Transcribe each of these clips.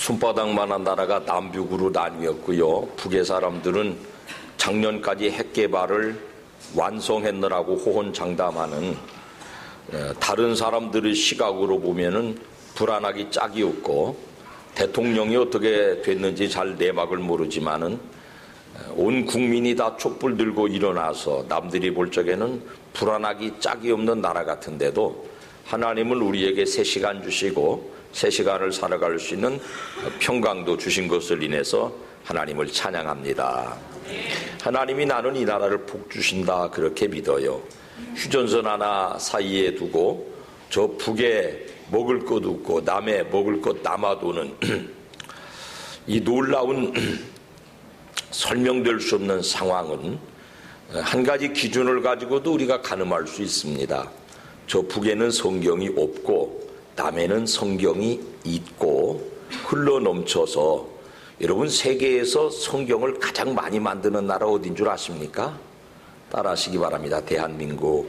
손바닥만한 나라가 남북으로 나뉘었고요. 북의 사람들은 작년까지 핵 개발을 완성했느라고 호언장담하는, 다른 사람들의 시각으로 보면은 불안하기 짝이 없고, 대통령이 어떻게 됐는지 잘 내막을 모르지만은 온 국민이 다 촛불 들고 일어나서 남들이 볼 적에는 불안하기 짝이 없는 나라 같은데도 하나님은 우리에게 3시간 주시고 3시간을 살아갈 수 있는 평강도 주신 것을 인해서 하나님을 찬양합니다. 하나님이 나는 이 나라를 복 주신다 그렇게 믿어요. 휴전선 하나 사이에 두고 저 북에 먹을 것 없고 남에 먹을 것 남아도는 이 놀라운 설명될 수 없는 상황은 한 가지 기준을 가지고도 우리가 가늠할 수 있습니다. 저 북에는 성경이 없고 남에는 성경이 있고 흘러넘쳐서, 여러분 세계에서 성경을 가장 많이 만드는 나라 어딘 줄 아십니까? 따라하시기 바랍니다. 대한민국.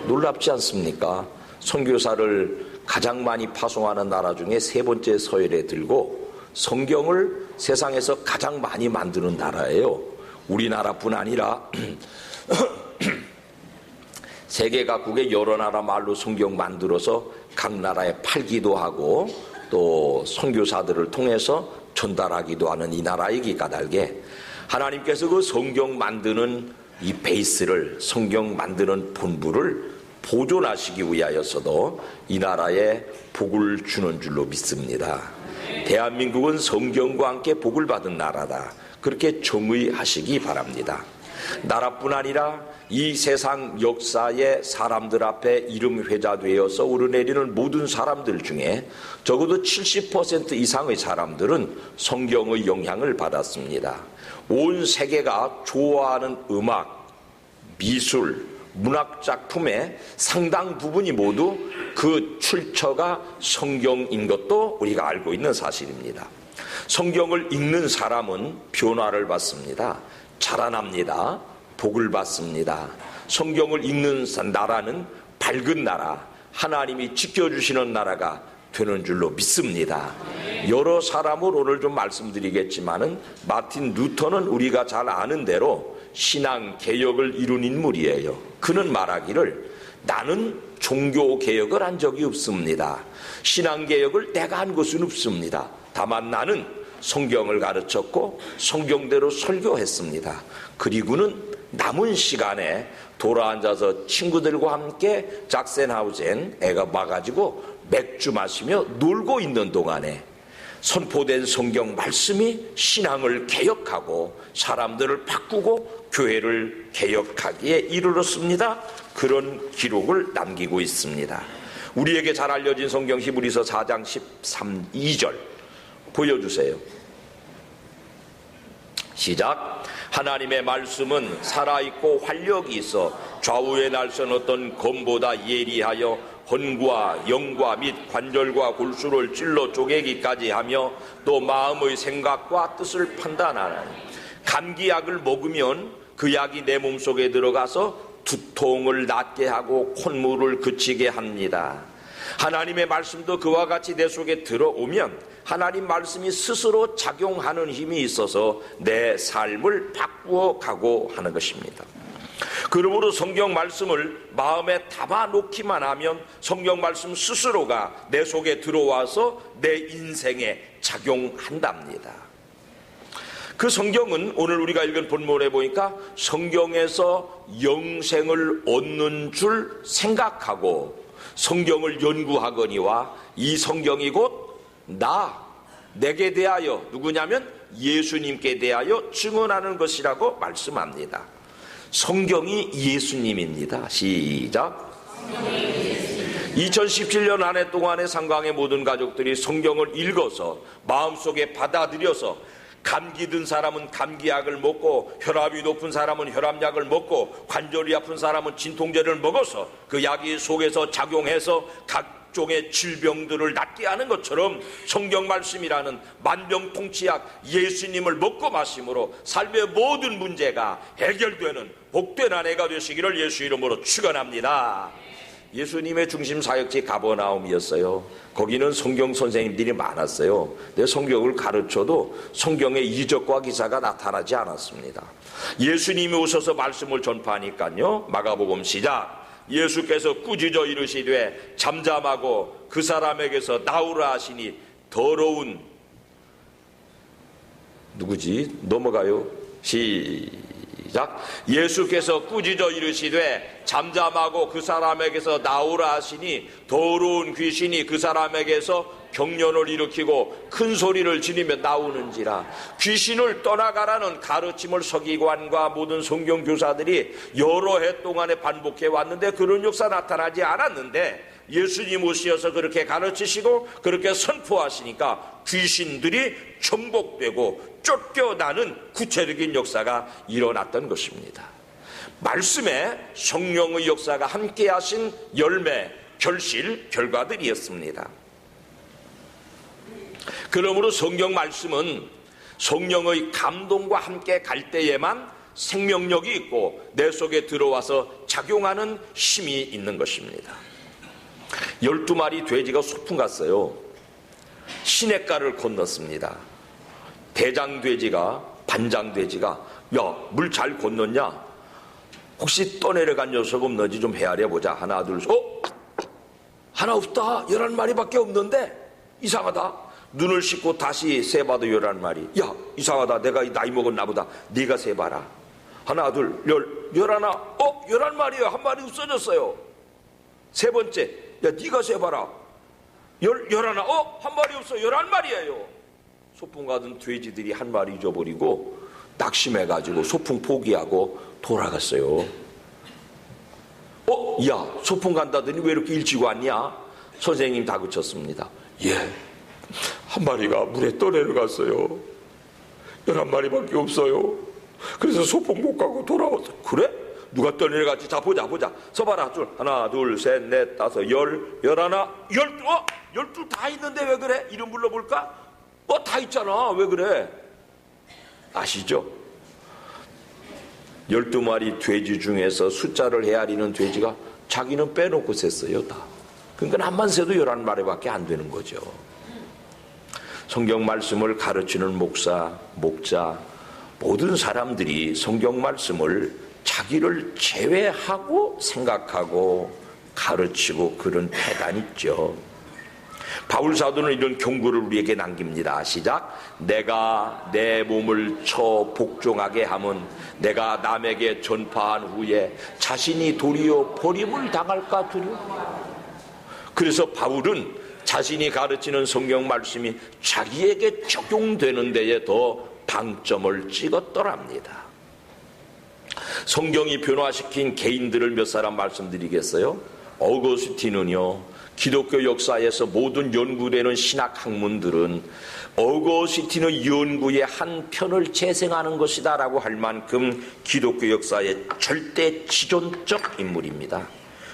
놀랍지 않습니까? 선교사를 가장 많이 파송하는 나라 중에 3번째 서열에 들고 성경을 세상에서 가장 많이 만드는 나라예요. 우리나라뿐 아니라 세계 각국의 여러 나라 말로 성경 만들어서 각 나라에 팔기도 하고 또 선교사들을 통해서 전달하기도 하는 이 나라이기 까닭에 하나님께서 그 성경 만드는 이 베이스를, 성경 만드는 본부를 보존하시기 위하여서도 이 나라에 복을 주는 줄로 믿습니다. 대한민국은 성경과 함께 복을 받은 나라다, 그렇게 정의하시기 바랍니다. 나라뿐 아니라 이 세상 역사의 사람들 앞에 이름 회자되어서 오르내리는 모든 사람들 중에 적어도 70% 이상의 사람들은 성경의 영향을 받았습니다. 온 세계가 좋아하는 음악, 미술, 문학작품의 상당 부분이 모두 그 출처가 성경인 것도 우리가 알고 있는 사실입니다. 성경을 읽는 사람은 변화를 받습니다. 자라납니다. 복을 받습니다. 성경을 읽는 나라는 밝은 나라, 하나님이 지켜주시는 나라가 되는 줄로 믿습니다. 여러 사람을 오늘 좀 말씀드리겠지만은 마틴 루터는 우리가 잘 아는 대로 신앙 개혁을 이룬 인물이에요. 그는 말하기를 나는 종교 개혁을 한 적이 없습니다. 신앙 개혁을 내가 한 것은 없습니다. 다만 나는 성경을 가르쳤고 성경대로 설교했습니다. 그리고는 남은 시간에 돌아앉아서 친구들과 함께 잭센하우젠 애가 와가지고 맥주 마시며 놀고 있는 동안에 선포된 성경 말씀이 신앙을 개혁하고 사람들을 바꾸고 교회를 개혁하기에 이르렀습니다. 그런 기록을 남기고 있습니다. 우리에게 잘 알려진 성경 히브리서 4장 2절 보여주세요. 시작. 하나님의 말씀은 살아있고 활력이 있어 좌우에 날선 어떤 검보다 예리하여魂과 영과 및 관절과 골수를 찔러 쪼개기까지 하며 또 마음의 생각과 뜻을 판단하나니 감기약을 먹으면 그 약이 내 몸속에 들어가서 두통을 낫게 하고 콧물을 그치게 합니다. 하나님의 말씀도 그와 같이 내 속에 들어오면 하나님 말씀이 스스로 작용하는 힘이 있어서 내 삶을 바꾸어 가고 하는 것입니다. 그러므로 성경 말씀을 마음에 담아놓기만 하면 성경 말씀 스스로가 내 속에 들어와서 내 인생에 작용한답니다. 그 성경은 오늘 우리가 읽은 본문에 보니까 성경에서 영생을 얻는 줄 생각하고 성경을 연구하거니와 이 성경이 곧 내게 대하여, 누구냐면 예수님께 대하여 증언하는 것이라고 말씀합니다. 성경이 예수님입니다. 시작. 2017년 한 해 동안의 상강의 모든 가족들이 성경을 읽어서 마음속에 받아들여서 감기 든 사람은 감기약을 먹고 혈압이 높은 사람은 혈압약을 먹고 관절이 아픈 사람은 진통제를 먹어서 그 약이 속에서 작용해서 각종의 질병들을 낫게 하는 것처럼 성경 말씀이라는 만병통치약 예수님을 먹고 마심으로 삶의 모든 문제가 해결되는 복된 한 해가 되시기를 예수 이름으로 축원합니다. 예수님의 중심 사역지 가버나움이었어요. 거기는 성경 선생님들이 많았어요. 근데 성경을 가르쳐도 성경의 이적과 기사가 나타나지 않았습니다. 예수님이 오셔서 말씀을 전파하니까요. 마가복음 시작. 예수께서 꾸짖어 이르시되 잠잠하고 그 사람에게서 나오라 하시니 더러운 누구지? 넘어가요. 시작. 예수께서 꾸짖어 이르시되 잠잠하고 그 사람에게서 나오라 하시니 더러운 귀신이 그 사람에게서 경련을 일으키고 큰 소리를 지르며 나오는지라. 귀신을 떠나가라는 가르침을 서기관과 모든 성경 교사들이 여러 해 동안에 반복해 왔는데 그런 역사 나타나지 않았는데 예수님 오셔서 그렇게 가르치시고 그렇게 선포하시니까 귀신들이 정복되고 쫓겨나는 구체적인 역사가 일어났던 것입니다. 말씀에 성령의 역사가 함께 하신 열매, 결실, 결과들이었습니다. 그러므로 성경 말씀은 성령의 감동과 함께 갈 때에만 생명력이 있고 내 속에 들어와서 작용하는 힘이 있는 것입니다. 12마리 돼지가 소풍 갔어요. 시냇가를 건넜습니다. 대장돼지가 반장돼지가 야, 물 잘 건넜냐? 혹시 떠내려간 녀석 없는지 좀 헤아려보자. 하나 둘 셋. 하나 없다. 11마리밖에 없는데 이상하다. 눈을 씻고 다시 세봐도 11마리. 야, 이상하다. 내가 나이 먹었나 보다. 네가 세봐라. 하나 둘 11. 11마리요. 한 마리 없어졌어요. 세 번째. 야, 네가 세봐라. 11. 한 마리 없어. 11마리예요. 소풍 가던 돼지들이 한 마리 잊어버리고 낙심해가지고 소풍 포기하고 돌아갔어요. 야, 소풍 간다더니 왜 이렇게 일찍 왔냐? 선생님 다그쳤습니다. 예, 한 마리가 물에 떠내려갔어요. 11마리밖에 없어요. 그래서 소풍 못 가고 돌아왔어요. 그래? 누가 떠내려갔지? 자, 보자. 서봐라. 하나, 둘, 셋, 넷, 다섯, 10, 11, 12. 12 다 있는데 왜 그래? 이름 불러볼까? 다 있잖아. 왜 그래? 아시죠? 12마리 돼지 중에서 숫자를 헤아리는 돼지가 자기는 빼놓고 셌어요. 다. 그러니까 한만 세도 11마리밖에 안 되는 거죠. 성경 말씀을 가르치는 목사, 목자, 모든 사람들이 성경 말씀을 자기를 제외하고 생각하고 가르치고 그런 패단이 있죠. 바울 사도는 이런 경고를 우리에게 남깁니다. 시작. 내가 내 몸을 쳐 복종하게 함은 내가 남에게 전파한 후에 자신이 도리어 버림을 당할까 두려워. 그래서 바울은 자신이 가르치는 성경 말씀이 자기에게 적용되는 데에 더 방점을 찍었더랍니다. 성경이 변화시킨 개인들을 몇 사람 말씀드리겠어요? 어거스틴은요, 기독교 역사에서 모든 연구되는 신학 학문들은 어거스틴의 연구의 한 편을 재생하는 것이다 라고 할 만큼 기독교 역사의 절대 지존적 인물입니다.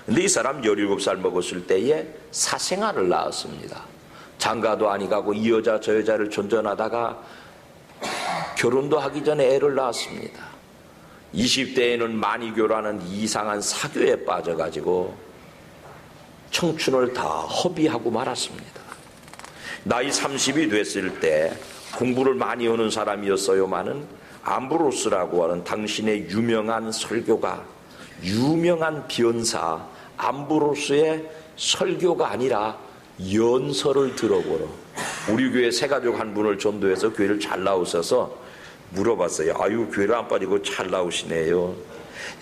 근데 이 사람 17살 먹었을 때에 사생아를 낳았습니다. 장가도 아니 가고 이 여자 저 여자를 전전하다가 결혼도 하기 전에 애를 낳았습니다. 20대에는 만이교라는 이상한 사교에 빠져가지고 청춘을 다 허비하고 말았습니다. 나이 30이 됐을 때 공부를 많이 하는 사람이었어요만은 암브로스라고 하는 당신의 유명한 설교가, 유명한 변사 암브로스의 설교가 아니라 연설을 들어보러 우리 교회 새가족 한 분을 전도해서 교회를 잘 나오셔서 물어봤어요. 아유, 교회를 안 빠지고 잘 나오시네요.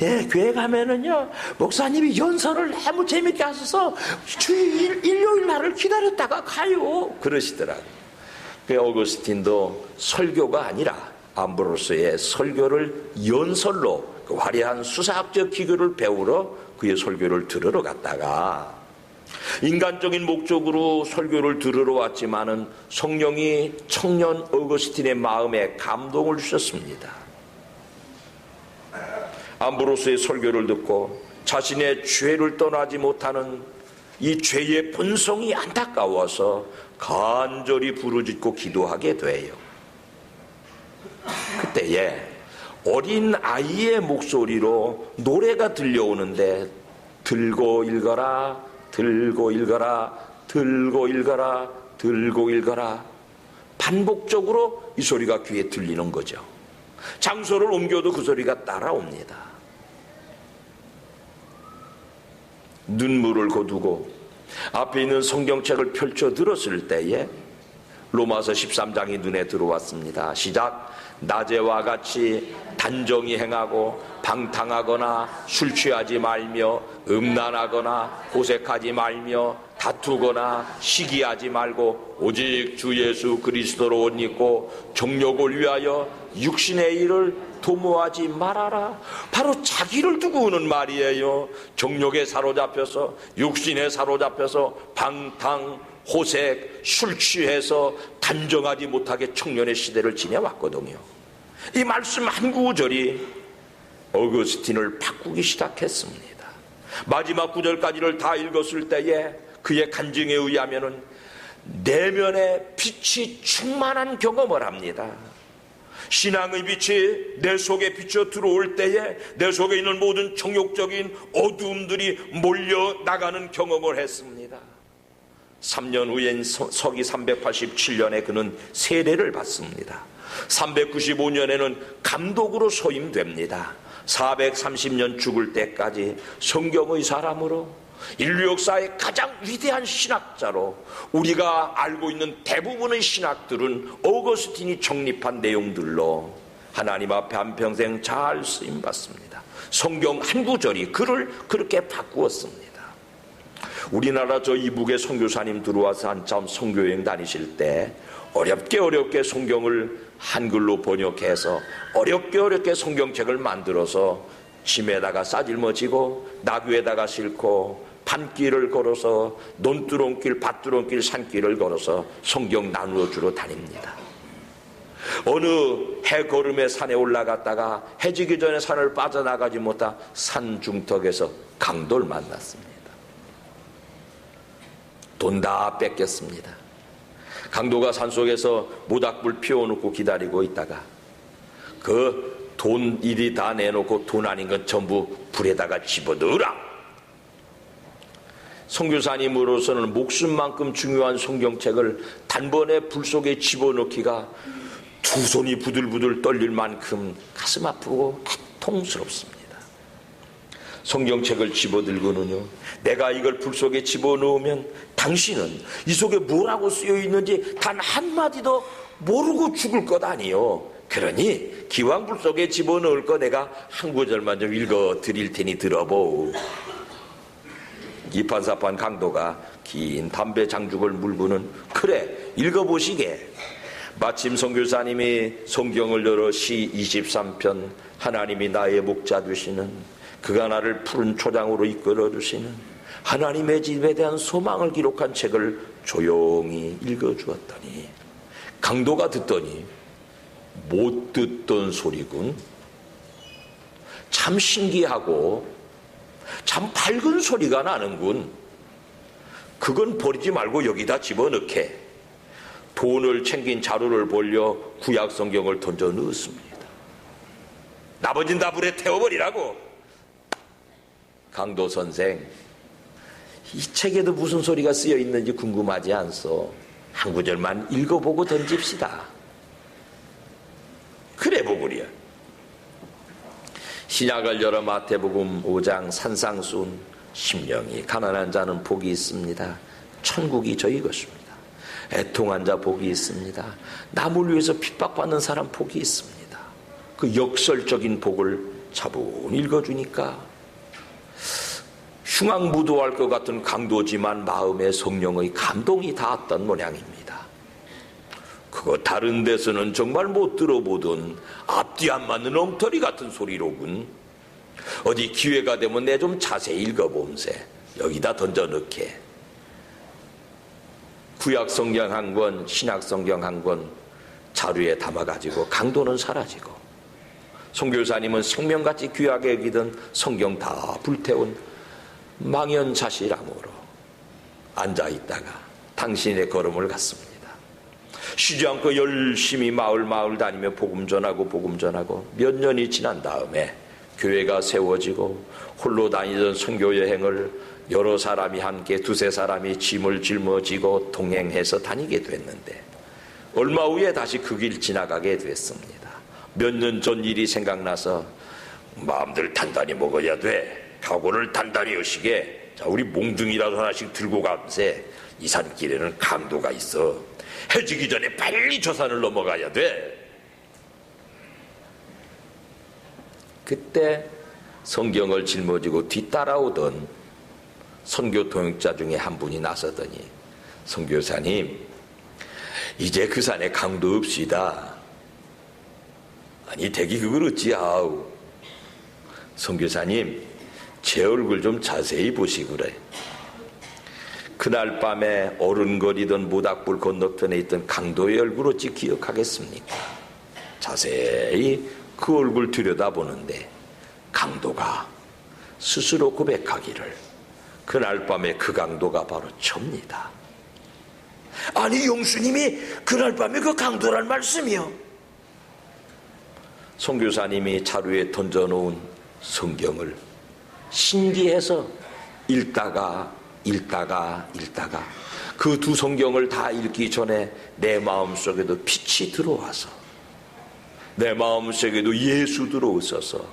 예, 교회 가면은요, 목사님이 연설을 너무 재밌게 하셔서 주일, 일요일 날을 기다렸다가 가요. 그러시더라고요. 그 어거스틴도 설교가 아니라 암브로스의 설교를 연설로 그 화려한 수사학적 기교를 배우러 그의 설교를 들으러 갔다가 인간적인 목적으로 설교를 들으러 왔지만은 성령이 청년 어거스틴의 마음에 감동을 주셨습니다. 암브로스의 설교를 듣고 자신의 죄를 떠나지 못하는 이 죄의 본성이 안타까워서 간절히 부르짖고 기도하게 돼요. 그때에 어린 아이의 목소리로 노래가 들려오는데 들고 읽어라, 들고 읽어라, 들고 읽어라, 들고 읽어라. 반복적으로 이 소리가 귀에 들리는 거죠. 장소를 옮겨도 그 소리가 따라옵니다. 눈물을 거두고 앞에 있는 성경책을 펼쳐 들었을 때에 로마서 13장이 눈에 들어왔습니다. 시작. 낮에와 같이 단정히 행하고 방탕하거나 술 취하지 말며 음란하거나 호색하지 말며 다투거나 시기하지 말고 오직 주 예수 그리스도로 옷 입고 정욕을 위하여 육신의 일을 도모하지 말아라. 바로 자기를 두고 오는 말이에요. 정욕에 사로잡혀서, 육신에 사로잡혀서 방탕, 호색, 술 취해서 단정하지 못하게 청년의 시대를 지내왔거든요. 이 말씀 한 구절이 어거스틴을 바꾸기 시작했습니다. 마지막 구절까지를 다 읽었을 때에 그의 간증에 의하면은 내면의 빛이 충만한 경험을 합니다. 신앙의 빛이 내 속에 비쳐 들어올 때에 내 속에 있는 모든 정욕적인 어두움들이 몰려 나가는 경험을 했습니다. 3년 후엔 서기 387년에 그는 세례를 받습니다. 395년에는 감독으로 소임됩니다. 430년 죽을 때까지 성경의 사람으로 인류 역사의 가장 위대한 신학자로 우리가 알고 있는 대부분의 신학들은 어거스틴이 정립한 내용들로 하나님 앞에 한평생 잘 쓰임받습니다. 성경 한 구절이 그를 그렇게 바꾸었습니다. 우리나라 저 이북에 선교사님 들어와서 한참 선교여행 다니실 때 어렵게 성경을 한글로 번역해서 어렵게 성경책을 만들어서 짐에다가 싸질머지고 나귀에다가 싣고 밤길을 걸어서 논두렁길, 밭두렁길, 산길을 걸어서 성경 나누어 주러 다닙니다. 어느 해걸음에 산에 올라갔다가 해지기 전에 산을 빠져나가지 못한 산 중턱에서 강도를 만났습니다. 돈 다 뺏겼습니다. 강도가 산속에서 모닥불 피워놓고 기다리고 있다가 그 돈 일이 다 내놓고 돈 아닌 건 전부 불에다가 집어넣으라. 선교사님으로서는 목숨만큼 중요한 성경책을 단번에 불 속에 집어넣기가 두 손이 부들부들 떨릴 만큼 가슴 아프고 고통스럽습니다. 성경책을 집어들고는요, 내가 이걸 불 속에 집어넣으면 당신은 이 속에 뭐라고 쓰여 있는지 단 한마디도 모르고 죽을 것 아니요. 그러니 기왕 불 속에 집어넣을 거 내가 한 구절만 좀 읽어 드릴 테니 들어보오. 이판사판 강도가 긴 담배 장죽을 물고는 그래 읽어보시게. 마침 선교사님이 성경을 열어 시 23편 하나님이 나의 목자 되시는 그가 나를 푸른 초장으로 이끌어 주시는 하나님의 집에 대한 소망을 기록한 책을 조용히 읽어주었더니 강도가 듣더니 못 듣던 소리군. 참 신기하고 참 밝은 소리가 나는군. 그건 버리지 말고 여기다 집어넣게. 돈을 챙긴 자루를 벌려 구약 성경을 던져 넣었습니다. 나머진 다 불에 태워버리라고. 강도 선생, 이 책에도 무슨 소리가 쓰여 있는지 궁금하지 않소? 한 구절만 읽어보고 던집시다. 그래 보구려. 신약을 열어 마태복음 5장 산상수훈 심령이 가난한 자는 복이 있습니다. 천국이 저희 것입니다. 애통한 자 복이 있습니다. 남을 위해서 핍박받는 사람 복이 있습니다. 그 역설적인 복을 차분히 읽어주니까 흉악무도할 것 같은 강도지만 마음에 성령의 감동이 닿았던 모양입니다. 그거 다른 데서는 정말 못 들어보던 앞뒤 안 맞는 엉터리 같은 소리로군. 어디 기회가 되면 내 좀 자세히 읽어봄세. 여기다 던져 넣게. 구약 성경 한 권, 신약 성경 한 권 자루에 담아가지고 강도는 사라지고 선교사님은 생명같이 귀하게 여기던 성경 다 불태운 망연자실함으로 앉아있다가 당신의 걸음을 갔습니다. 쉬지 않고 열심히 마을 다니며 복음 전하고 몇 년이 지난 다음에 교회가 세워지고 홀로 다니던 선교 여행을 여러 사람이 함께 두세 사람이 짐을 짊어지고 동행해서 다니게 됐는데 얼마 후에 다시 그 길 지나가게 됐습니다. 몇 년 전 일이 생각나서 마음들 단단히 먹어야 돼. 각오를 단단히 하시게. 자, 우리 몽둥이라도 하나씩 들고 가면서 이 산길에는 강도가 있어. 해지기 전에 빨리 저 산을 넘어가야 돼. 그때 성경을 짊어지고 뒤따라오던 선교 동역자 중에 한 분이 나서더니 선교사님, 이제 그 산에 강도 없시다. 아니 대기 그걸 어찌하오. 선교사님, 제 얼굴 좀 자세히 보시구래. 그날 밤에 어른거리던 모닥불 건너편에 있던 강도의 얼굴 어찌 기억하겠습니까? 자세히 그 얼굴 들여다보는데 강도가 스스로 고백하기를 그날 밤에 그 강도가 바로 접니다. 아니 용수님이 그날 밤에 그 강도란 말씀이요? 선교사님이 자루에 던져놓은 성경을 신기해서 읽다가 그 두 성경을 다 읽기 전에 내 마음속에도 빛이 들어와서 내 마음속에도 예수 들어오셔서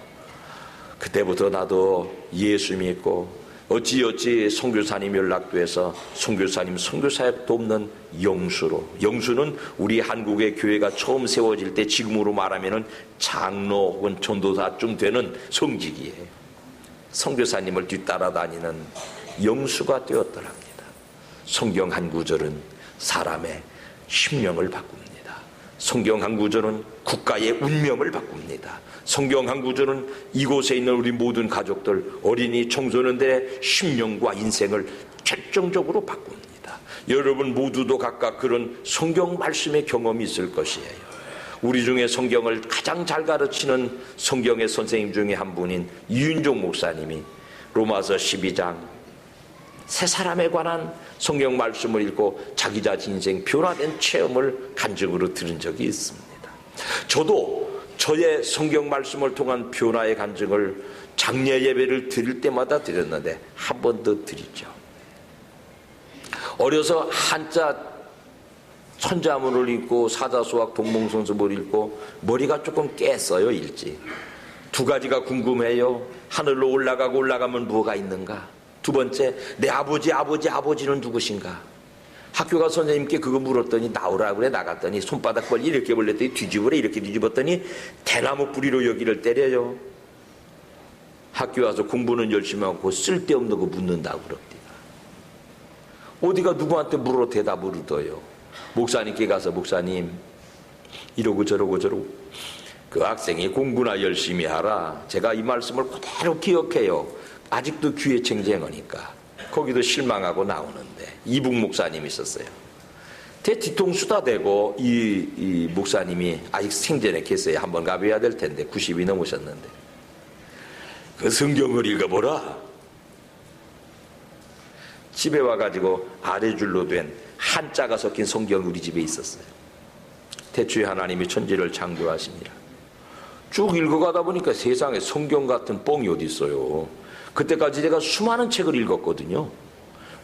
그때부터 나도 예수 믿고 어찌어찌 선교사님 연락돼서 선교사님 선교사역 돕는 영수는 우리 한국의 교회가 처음 세워질 때 지금으로 말하면은 장로 혹은 전도사쯤 되는 성직이에요. 선교사님을 뒤따라다니는 영수가 되었더랍니다. 성경 한 구절은 사람의 심령을 바꿉니다. 성경 한 구절은 국가의 운명을 바꿉니다. 성경 한 구절은 이곳에 있는 우리 모든 가족들, 어린이, 청소년들의 심령과 인생을 결정적으로 바꿉니다. 여러분 모두도 각각 그런 성경 말씀의 경험이 있을 것이에요. 우리 중에 성경을 가장 잘 가르치는 성경의 선생님 중에 한 분인 이윤종 목사님이 로마서 12장 세 사람에 관한 성경 말씀을 읽고 자기 자신 인생 변화된 체험을 간증으로 들은 적이 있습니다. 저도 저의 성경 말씀을 통한 변화의 간증을 장례 예배를 드릴 때마다 드렸는데 한 번 더 드리죠. 어려서 한자 천자문을 읽고 사자수학 동몽성습을 읽고 머리가 조금 깼어요. 일찍. 두 가지가 궁금해요. 하늘로 올라가면 뭐가 있는가? 두 번째, 내 아버지는 누구신가? 학교 가서 선생님께 그거 물었더니 나오라 그래. 나갔더니 손바닥 벌리 이렇게 벌렸더니 뒤집으래. 이렇게 뒤집었더니 대나무 뿌리로 여기를 때려요. 학교 와서 공부는 열심히 하고 쓸데없는 거 묻는다고 그럽니다. 어디가 누구한테 물어 대답을 얻어요. 목사님께 가서 목사님 이러고 저러고 그 학생이 공부나 열심히 하라. 제가 이 말씀을 그대로 기억해요. 아직도 귀에 쟁쟁하니까. 거기도 실망하고 나오는데 이북 목사님이 있었어요. 뒤통수다 대고 이 목사님이 아직 생전에 계세요. 한번 가봐야 될 텐데 90이 넘으셨는데 그 성경을 읽어보라. 집에 와가지고 아래줄로 된 한자가 섞인 성경이 우리 집에 있었어요. 태초에 하나님이 천지를 창조하시니라. 쭉 읽어가다 보니까 세상에 성경 같은 뻥이 어디 있어요. 그때까지 제가 수많은 책을 읽었거든요.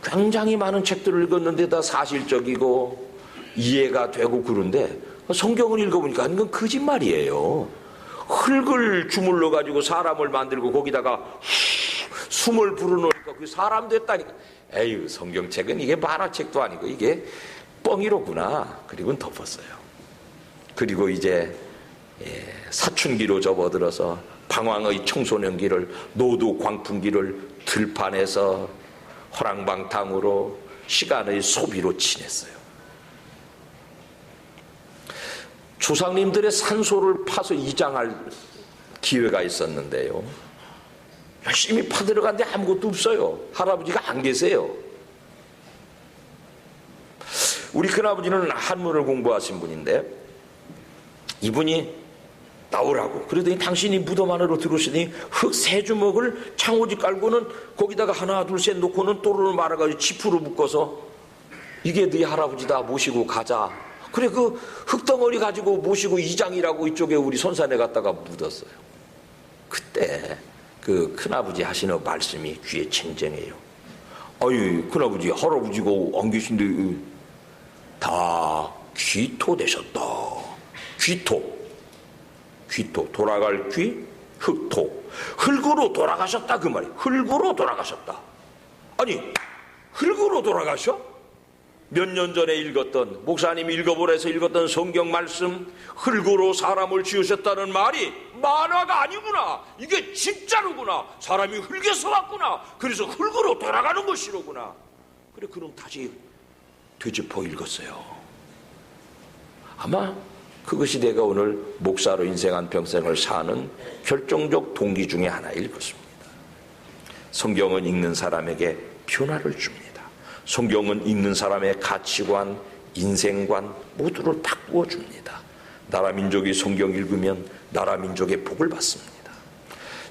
굉장히 많은 책들을 읽었는데 다 사실적이고 이해가 되고 그런데 성경을 읽어보니까 이건 거짓말이에요. 흙을 주물러 가지고 사람을 만들고 거기다가 숨을 불어넣으니까 그 사람 됐다니까. 에휴, 성경책은 이게 만화책도 아니고 이게 뻥이로구나. 그리고는 덮었어요. 그리고 이제 사춘기로 접어들어서 방황의 청소년기를 노두 광풍기를 들판에서 허랑방탕으로 시간의 소비로 지냈어요. 조상님들의 산소를 파서 이장할 기회가 있었는데요. 열심히 파들어갔는데 아무것도 없어요. 할아버지가 안 계세요. 우리 큰아버지는 한문을 공부하신 분인데 이분이 나오라고 그러더니 당신이 무덤 안으로 들어오시더니 흙 세 주먹을 창호지 깔고는 거기다가 하나 둘 셋 놓고는 또르르 말아가지고 지푸로 묶어서 이게 네 할아버지다 모시고 가자. 그래 그 흙덩어리 가지고 모시고 이장이라고 이쪽에 우리 선산에 갔다가 묻었어요. 그때 때 그 큰아버지 하시는 말씀이 귀에 쟁쟁해요. 아유, 큰아버지, 할아버지가 안 계신데 다 귀토되셨다. 귀토, 돌아갈 귀, 흙토. 흙으로 돌아가셨다 그 말이에요. 흙으로 돌아가셨다. 아니, 흙으로 돌아가셔? 몇 년 전에 읽었던, 목사님이 읽어보래서 읽었던 성경 말씀, 흙으로 사람을 지으셨다는 말이 만화가 아니구나. 이게 진짜로구나. 사람이 흙에서 왔구나. 그래서 흙으로 돌아가는 것이로구나. 그래, 그럼 다시 되짚어 읽었어요. 아마 그것이 내가 오늘 목사로 인생 한 평생을 사는 결정적 동기 중에 하나일 것입니다. 성경은 읽는 사람에게 변화를 줍니다. 성경은 읽는 사람의 가치관, 인생관 모두를 바꾸어 줍니다. 나라 민족이 성경 읽으면 나라 민족의 복을 받습니다.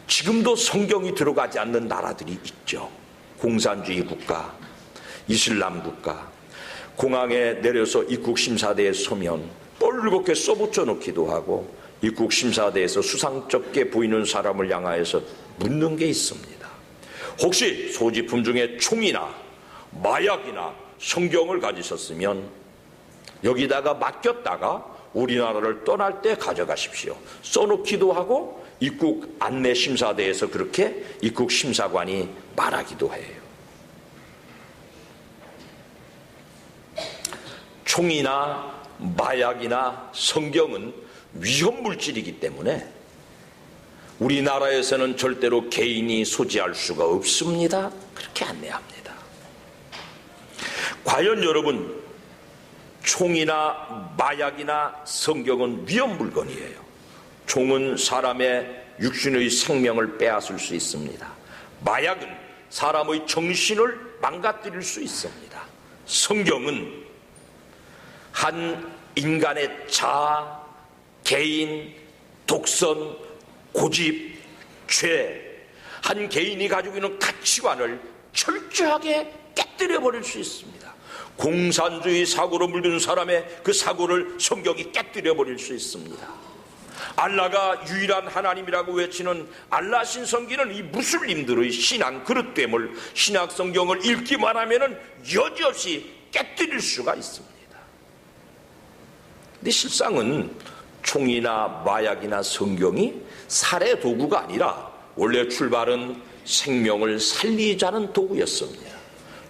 지금도 성경이 들어가지 않는 나라들이 있죠. 공산주의 국가, 이슬람 국가. 공항에 내려서 입국 심사대에 서면 뻘겋게 써붙여 놓기도 하고 입국 심사대에서 수상쩍게 보이는 사람을 향하여서 묻는 게 있습니다. 혹시 소지품 중에 총이나 마약이나 성경을 가지셨으면 여기다가 맡겼다가 우리나라를 떠날 때 가져가십시오. 써놓기도 하고 입국 안내심사대에서 그렇게 입국 심사관이 말하기도 해요. 총이나 마약이나 성경은 위험물질이기 때문에 우리나라에서는 절대로 개인이 소지할 수가 없습니다. 그렇게 안내합니다. 과연 여러분, 총이나 마약이나 성경은 위험 물건이에요. 총은 사람의 육신의 생명을 빼앗을 수 있습니다. 마약은 사람의 정신을 망가뜨릴 수 있습니다. 성경은 한 인간의 자아, 개인, 독선, 고집, 죄, 한 개인이 가지고 있는 가치관을 철저하게 깨뜨려 버릴 수 있습니다. 공산주의 사고로 물든 사람의 그 사고를 성경이 깨뜨려 버릴 수 있습니다. 알라가 유일한 하나님이라고 외치는 알라 신성기는 이 무슬림들의 신앙 그릇됨을 신약 성경을 읽기만 하면은 여지없이 깨뜨릴 수가 있습니다. 근데 실상은 총이나 마약이나 성경이 살해 도구가 아니라 원래 출발은 생명을 살리자는 도구였습니다.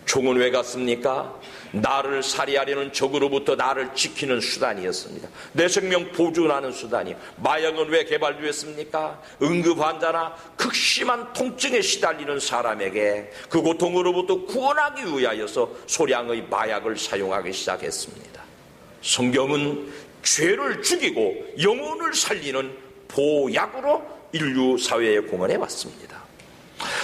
총은 왜 갔습니까? 나를 살해하려는 적으로부터 나를 지키는 수단이었습니다. 내 생명 보존하는 수단이에요. 마약은 왜 개발되었습니까? 응급환자나 극심한 통증에 시달리는 사람에게 그 고통으로부터 구원하기 위하여서 소량의 마약을 사용하기 시작했습니다. 성경은 죄를 죽이고 영혼을 살리는 보약으로 인류 사회에 공헌해 왔습니다.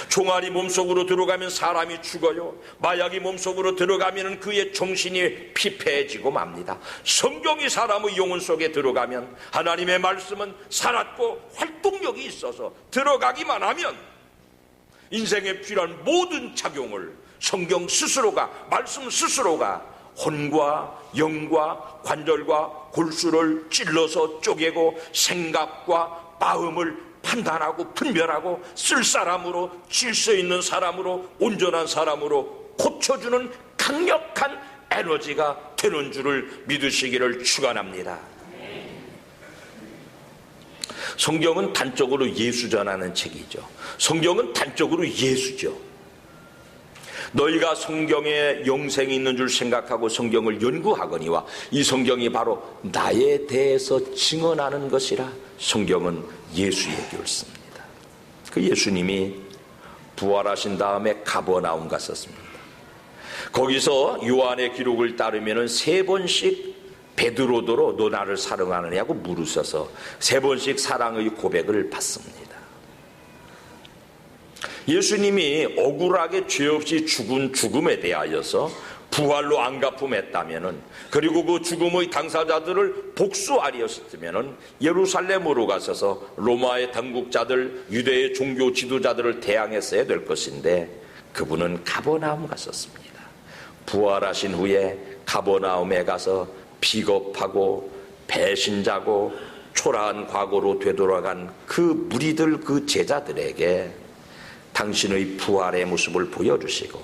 총알이 몸속으로 들어가면 사람이 죽어요. 마약이 몸속으로 들어가면 그의 정신이 피폐해지고 맙니다. 성경이 사람의 영혼 속에 들어가면 하나님의 말씀은 살았고 활동력이 있어서 들어가기만 하면 인생에 필요한 모든 작용을 성경 스스로가, 말씀 스스로가 혼과 영과 관절과 골수를 찔러서 쪼개고 생각과 마음을 판단하고 분별하고 쓸 사람으로, 질서 있는 사람으로, 온전한 사람으로 고쳐주는 강력한 에너지가 되는 줄을 믿으시기를 축원합니다. 성경은 단적으로 예수 전하는 책이죠. 성경은 단적으로 예수죠. 너희가 성경에 영생이 있는 줄 생각하고 성경을 연구하거니와 이 성경이 바로 나에 대해서 증언하는 것이라. 성경은 예수 얘기였습니다. 그 예수님이 부활하신 다음에 가버나움 갔었습니다. 거기서 요한의 기록을 따르면 3번씩 베드로더로 너 나를 사랑하느냐고 물으셔서 3번씩 사랑의 고백을 받습니다. 예수님이 억울하게 죄 없이 죽은 죽음에 대하여서 부활로 안갚음했다면은, 그리고 그 죽음의 당사자들을 복수하리었으면은 예루살렘으로 가셔서 로마의 당국자들, 유대의 종교 지도자들을 대항했어야 될 것인데 그분은 가버나움 갔었습니다. 부활하신 후에 가버나움에 가서 비겁하고 배신자고 초라한 과거로 되돌아간 그 무리들, 그 제자들에게 당신의 부활의 모습을 보여주시고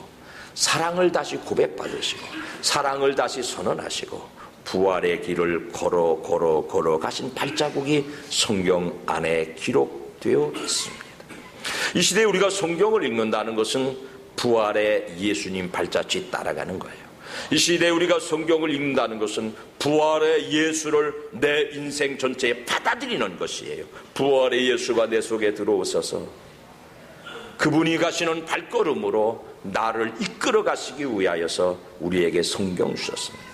사랑을 다시 고백받으시고 사랑을 다시 선언하시고 부활의 길을 걸어 가신 발자국이 성경 안에 기록되어 있습니다. 이 시대에 우리가 성경을 읽는다는 것은 부활의 예수님 발자취 따라가는 거예요. 이 시대에 우리가 성경을 읽는다는 것은 부활의 예수를 내 인생 전체에 받아들이는 것이에요. 부활의 예수가 내 속에 들어오셔서 그분이 가시는 발걸음으로 나를 이끌어 가시기 위하여서 우리에게 성경 주셨습니다.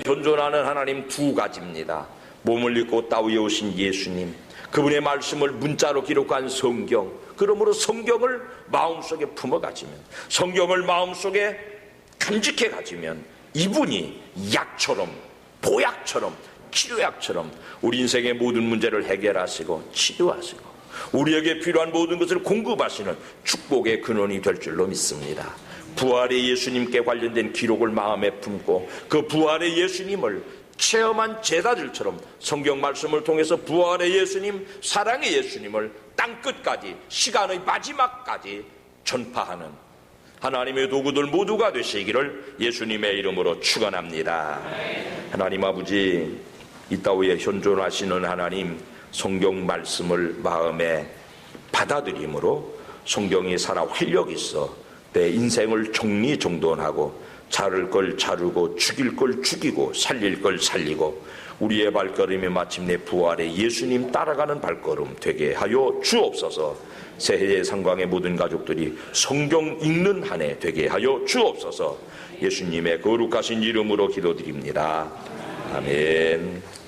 현존하는 하나님 두 가지입니다. 몸을 입고 땅 위에 오신 예수님, 그분의 말씀을 문자로 기록한 성경. 그러므로 성경을 마음속에 품어 가지면, 성경을 마음속에 간직해 가지면 이분이 약처럼, 보약처럼, 치료약처럼 우리 인생의 모든 문제를 해결하시고 치료하시고 우리에게 필요한 모든 것을 공급하시는 축복의 근원이 될 줄로 믿습니다. 부활의 예수님께 관련된 기록을 마음에 품고 그 부활의 예수님을 체험한 제자들처럼 성경 말씀을 통해서 부활의 예수님, 사랑의 예수님을 땅끝까지, 시간의 마지막까지 전파하는 하나님의 도구들 모두가 되시기를 예수님의 이름으로 축원합니다. 하나님 아버지, 이 땅에 현존하시는 하나님, 성경 말씀을 마음에 받아들임으로 성경이 살아 활력 있어 내 인생을 정리정돈하고 자를 걸 자르고 죽일 걸 죽이고 살릴 걸 살리고 우리의 발걸음이 마침내 부활의 예수님 따라가는 발걸음 되게 하여 주옵소서. 새해의 상광의 모든 가족들이 성경 읽는 한 해 되게 하여 주옵소서. 예수님의 거룩하신 이름으로 기도드립니다. 아멘.